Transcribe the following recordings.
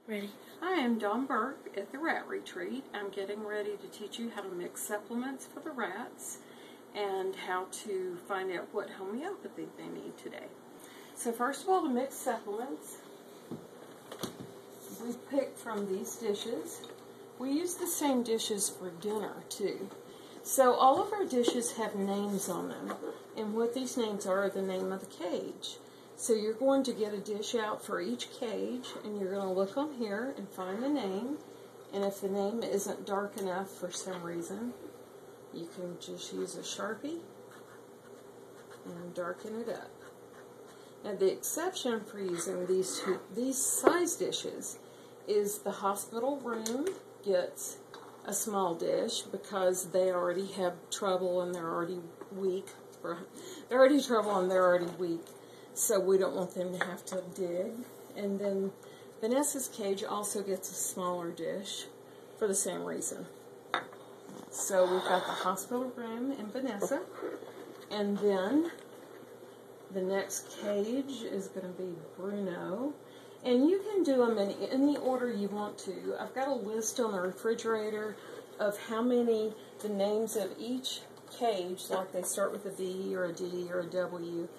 Ready? Hi, I'm Dawn Burke at the Rat Retreat. I'm getting ready to teach you how to mix supplements for the rats and how to find out what homeopathy they need today. So first of all, to mix supplements, we pick from these dishes. We use the same dishes for dinner too. So all of our dishes have names on them, and what these names are the name of the cage. So you're going to get a dish out for each cage, and you're going to look on here and find the name. And if the name isn't dark enough for some reason, you can just use a Sharpie and darken it up. Now the exception for using these size dishes is the hospital room gets a small dish because they already have trouble and they're already weak. So we don't want them to have to dig. And then Vanessa's cage also gets a smaller dish for the same reason. So we've got the hospital room and Vanessa. And then the next cage is going to be Bruno. And you can do them in any order you want to. I've got a list on the refrigerator of how many, the names of each cage, like they start with a V or a D or a W,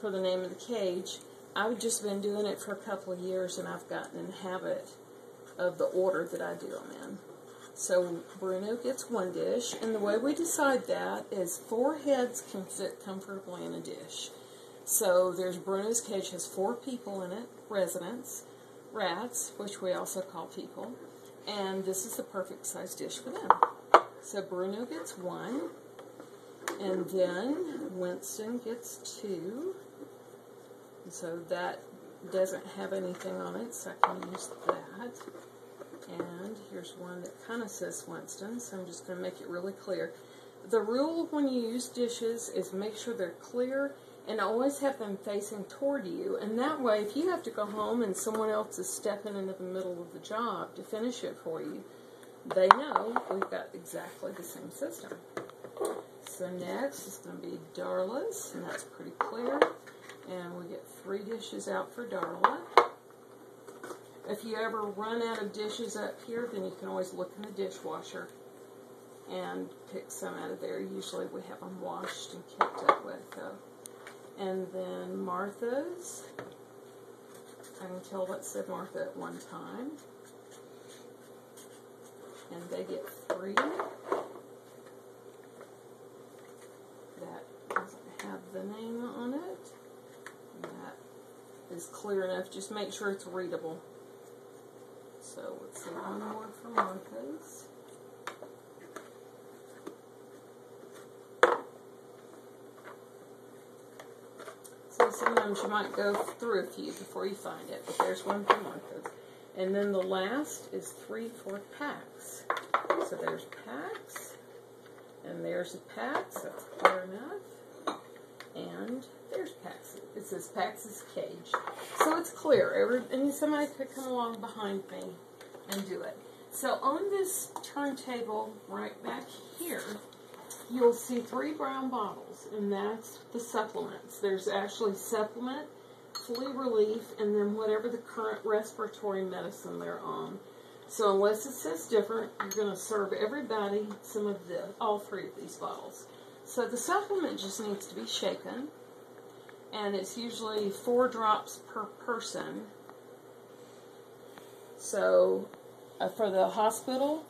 for the name of the cage. I've just been doing it for a couple of years, and I've gotten in the habit of the order that I do them in. So Bruno gets one dish, and the way we decide that is 4 heads can fit comfortably in a dish. So there's Bruno's cage has 4 people in it, residents, rats, which we also call people, and this is the perfect size dish for them. So Bruno gets 1, and then Winston gets 2. So that doesn't have anything on it, so I can use that. And here's one that kind of says Winston, so I'm just going to make it really clear. The rule when you use dishes is make sure they're clear and always have them facing toward you. And that way, if you have to go home and someone else is stepping into the middle of the job to finish it for you, they know we've got exactly the same system. So next is going to be Darla's, and that's pretty clear. And we get 3 dishes out for Darla. If you ever run out of dishes up here, then you can always look in the dishwasher and pick some out of there. Usually we have them washed and kept up with, though. And then Martha's. I can tell what said Martha at one time. And they get 3. That doesn't have the name on it. That is clear enough. Just make sure it's readable. So let's see, one more for Martha's. So sometimes you might go through a few before you find it, but there's one for Martha's. And then the last is 3 for Pax. So there's Pax, and there's a Pax, that's clear enough. And there's Pax. It says Pax's cage. So it's clear. And somebody could come along behind me and do it. So on this turntable right back here, you'll see 3 brown bottles, and that's the supplements. There's actually supplement, flea relief, and then whatever the current respiratory medicine they're on. So unless it says different, you're going to serve everybody some of all 3 of these bottles. So the supplement just needs to be shaken, and it's usually 4 drops per person. So for the hospital,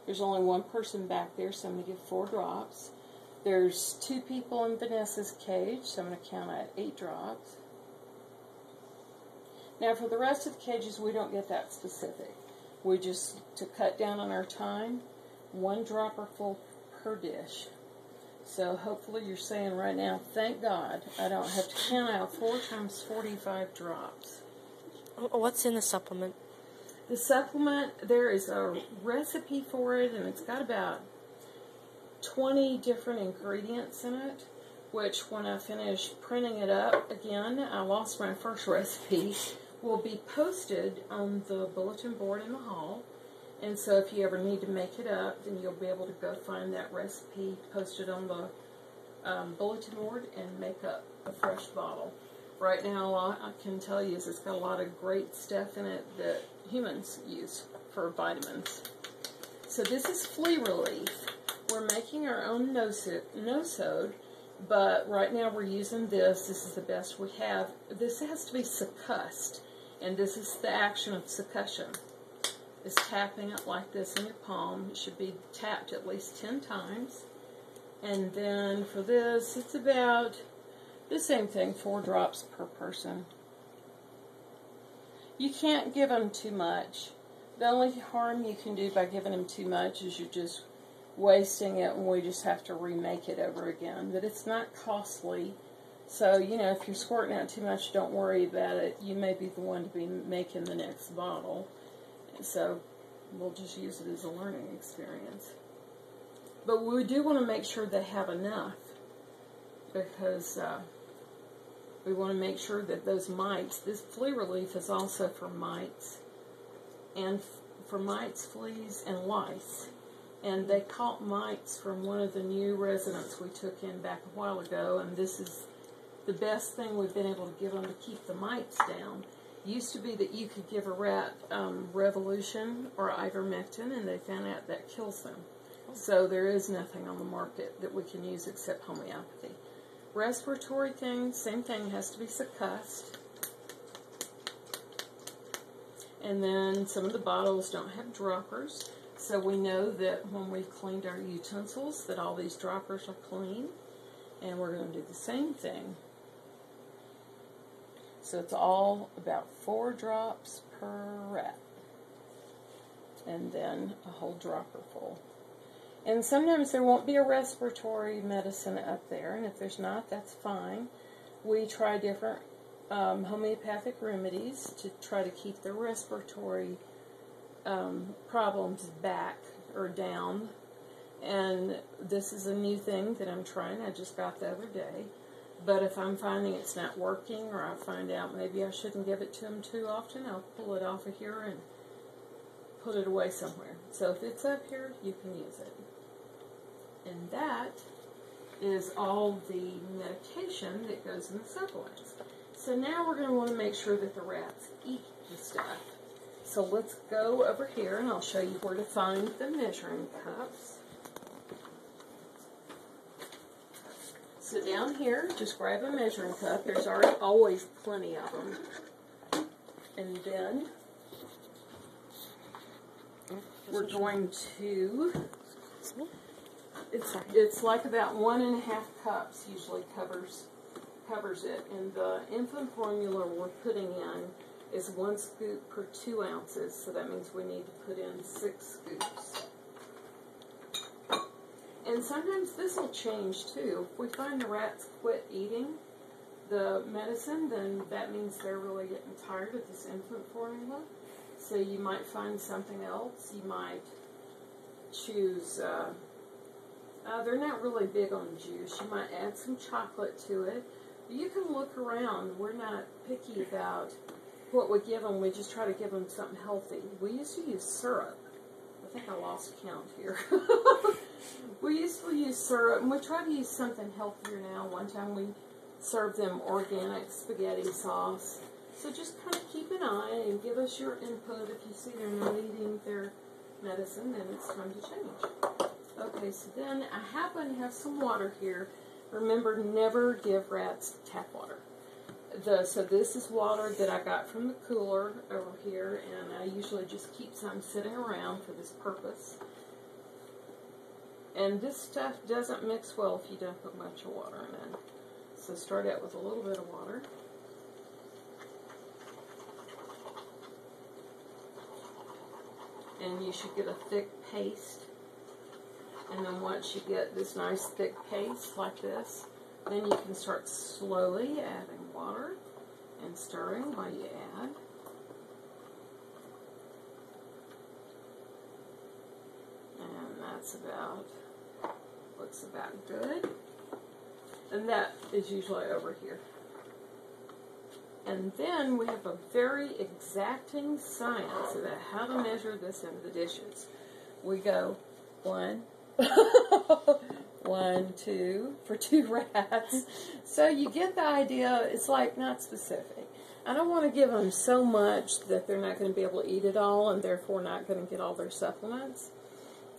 there's only 1 person back there, so I'm going to give 4 drops. There's 2 people in Vanessa's cage, so I'm going to count at 8 drops. Now for the rest of the cages, we don't get that specific. We just, to cut down on our time, 1 dropper full per dish. So hopefully you're saying right now, thank God, I don't have to count out 4 times 45 drops. What's in the supplement? The supplement, there is a recipe for it, and it's got about 20 different ingredients in it, which when I finish printing it up again, I lost my first recipe, will be posted on the bulletin board in the hall. And so if you ever need to make it up, then you'll be able to go find that recipe posted on the bulletin board and make up a fresh bottle. Right now, all I can tell you is it's got a lot of great stuff in it that humans use for vitamins. So this is flea relief. We're making our own no-sode, but right now we're using this. This is the best we have. This has to be succussed, and this is the action of succussion. Is tapping it like this in your palm. It should be tapped at least 10 times. And then for this, it's about the same thing, 4 drops per person. You can't give them too much. The only harm you can do by giving them too much is you're just wasting it, and we just have to remake it over again. But it's not costly. So, you know, if you're squirting out too much, don't worry about it. You may be the one to be making the next bottle. So we'll just use it as a learning experience. But we do want to make sure they have enough, because we want to make sure that those mites, this flea relief is also for mites, and for mites, fleas, and lice. And they caught mites from one of the new residents we took in back a while ago, and this is the best thing we've been able to give them to keep the mites down. Used to be that you could give a rat Revolution or ivermectin, and they found out that kills them. So there is nothing on the market that we can use except homeopathy. Respiratory things, same thing, has to be succussed. And then some of the bottles don't have droppers, so we know that when we've cleaned our utensils that all these droppers are clean. And we're going to do the same thing. So it's all about 4 drops per rat. And then a whole dropper full. And sometimes there won't be a respiratory medicine up there, and if there's not, that's fine. We try different homeopathic remedies to try to keep the respiratory problems back or down. And this is a new thing that I'm trying. I just got the other day. But if I'm finding it's not working, or I find out maybe I shouldn't give it to them too often, I'll pull it off of here and put it away somewhere. So if it's up here, you can use it. And that is all the medication that goes in the supplements. So now we're going to want to make sure that the rats eat the stuff. So let's go over here, and I'll show you where to find the measuring cups. So down here, just grab a measuring cup. There's always plenty of them. And then we're going to, it's like about 1.5 cups usually covers it. And the infant formula we're putting in is 1 scoop per 2 ounces. So that means we need to put in 6 scoops. And sometimes this will change too. If we find the rats quit eating the medicine, then that means they're really getting tired of this infant formula. So you might find something else. You might choose, they're not really big on juice. You might add some chocolate to it. But you can look around. We're not picky about what we give them. We just try to give them something healthy. We used to use syrup. I think I lost count here. We used to use syrup, and we try to use something healthier now. One time we served them organic spaghetti sauce. So just kind of keep an eye and give us your input. If you see they're not eating their medicine, then it's time to change. Okay, so then I happen to have some water here. Remember, never give rats tap water. So this is water that I got from the cooler over here, and I usually just keep some sitting around for this purpose. And this stuff doesn't mix well if you don't put much of water in it. So start out with a little bit of water. And you should get a thick paste. And then once you get this nice thick paste like this, then you can start slowly adding water and stirring while you add. And that's about, looks about good. And that is usually over here. And then we have a very exacting science about how to measure this into the dishes. We go 1, 1, 2 for 2 rats. So you get the idea. It's like not specific. I don't want to give them so much that they're not going to be able to eat it all and therefore not going to get all their supplements.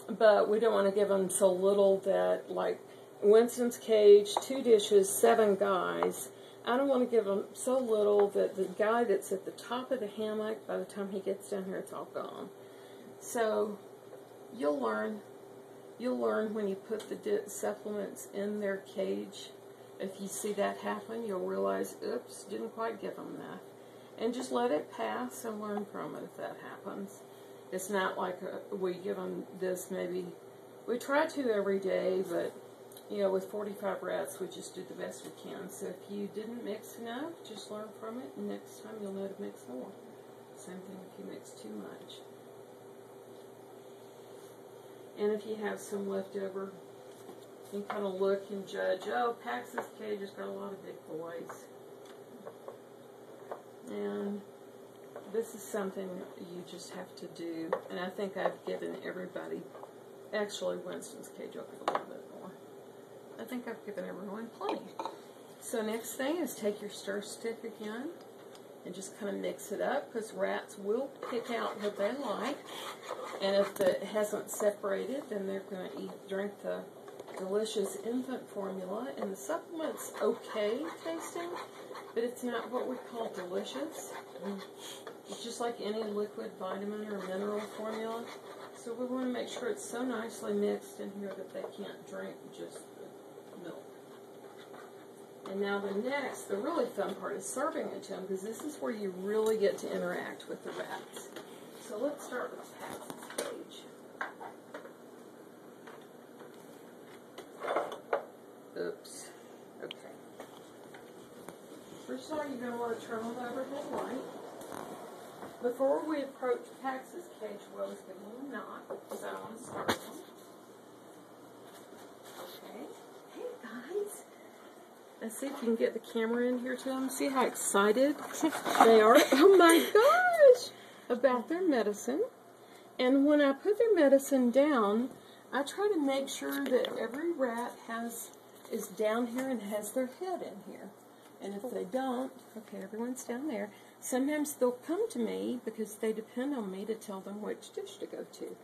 But we don't want to give them so little that, like Winston's cage, 2 dishes, 7 guys. I don't want to give them so little that the guy that's at the top of the hammock, by the time he gets down here, it's all gone. So you'll learn when you put the supplements in their cage. If you see that happen, you'll realize, oops, didn't quite give them that. And just let it pass and learn from it if that happens. It's not like we give them this maybe, we try to every day, but, you know, with 45 rats, we just do the best we can. So if you didn't mix enough, just learn from it, and next time you'll know to mix more. Same thing if you mix too much. And if you have some leftover, you kind of look and judge, oh, Pax's cage has got a lot of big boys. And this is something you just have to do. And I think I've given everybody, actually Winston's cage I'll give a little bit more. I think I've given everyone plenty. So next thing is take your stir stick again and just kind of mix it up, because rats will pick out what they like. And if it hasn't separated, then they're going to drink the delicious infant formula. And the supplement's okay tasting, but it's not what we call delicious. It's just like any liquid vitamin or mineral formula. So we want to make sure it's so nicely mixed in here that they can't drink just the milk. And now the really fun part is serving it to them, because this is where you really get to interact with the rats. So let's start with Pax's cage. Oops. Okay. First of all, you're going to want to turn on the overhead light. Before we approach Pax's cage, we'll always give them a knock, because I don't want to start them. Okay. Hey, guys. Let's see if you can get the camera in here to them. See how excited they are. Oh, my gosh. About their medicine. And when I put their medicine down, I try to make sure that every rat is down here and has their head in here. And if they don't, okay, everyone's down there. Sometimes they'll come to me because they depend on me to tell them which dish to go to,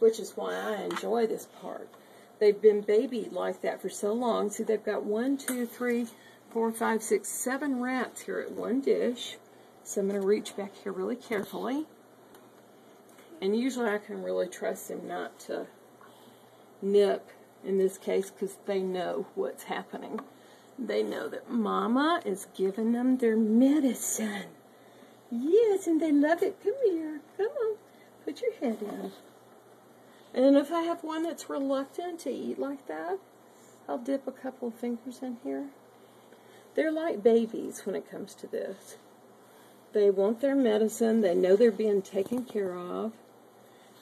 which is why I enjoy this part. They've been babied like that for so long. See, they've got 1, 2, 3, 4, 5, 6, 7 rats here at one dish. So I'm going to reach back here really carefully. And usually I can really trust them not to nip in this case, because they know what's happening. They know that Mama is giving them their medicine. Yes, and they love it. Come here. Come on. Put your head in. And if I have one that's reluctant to eat like that, I'll dip a couple of fingers in here. They're like babies when it comes to this. They want their medicine. They know they're being taken care of.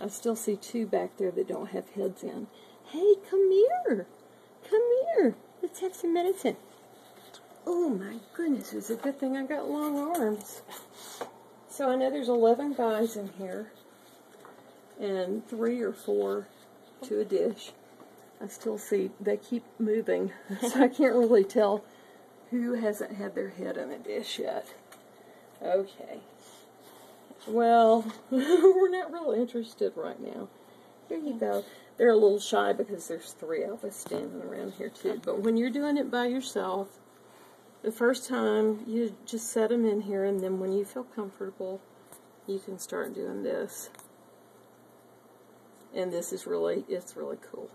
I still see 2 back there that don't have heads in. Hey, come here. Come here. Let's have some medicine. Oh, my goodness. It's a good thing I got long arms. So I know there's 11 guys in here, and 3 or 4 to a dish. I still see they keep moving, so I can't really tell who hasn't had their head in a dish yet. Okay. Well, we're not real interested right now. Here you go. They're a little shy because there's 3 of us standing around here too. But when you're doing it by yourself, the first time you just set them in here, and then when you feel comfortable, you can start doing this. And this is really, it's really cool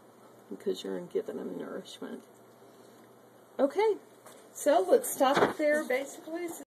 because you're giving them nourishment. Okay, so let's stop it there basically.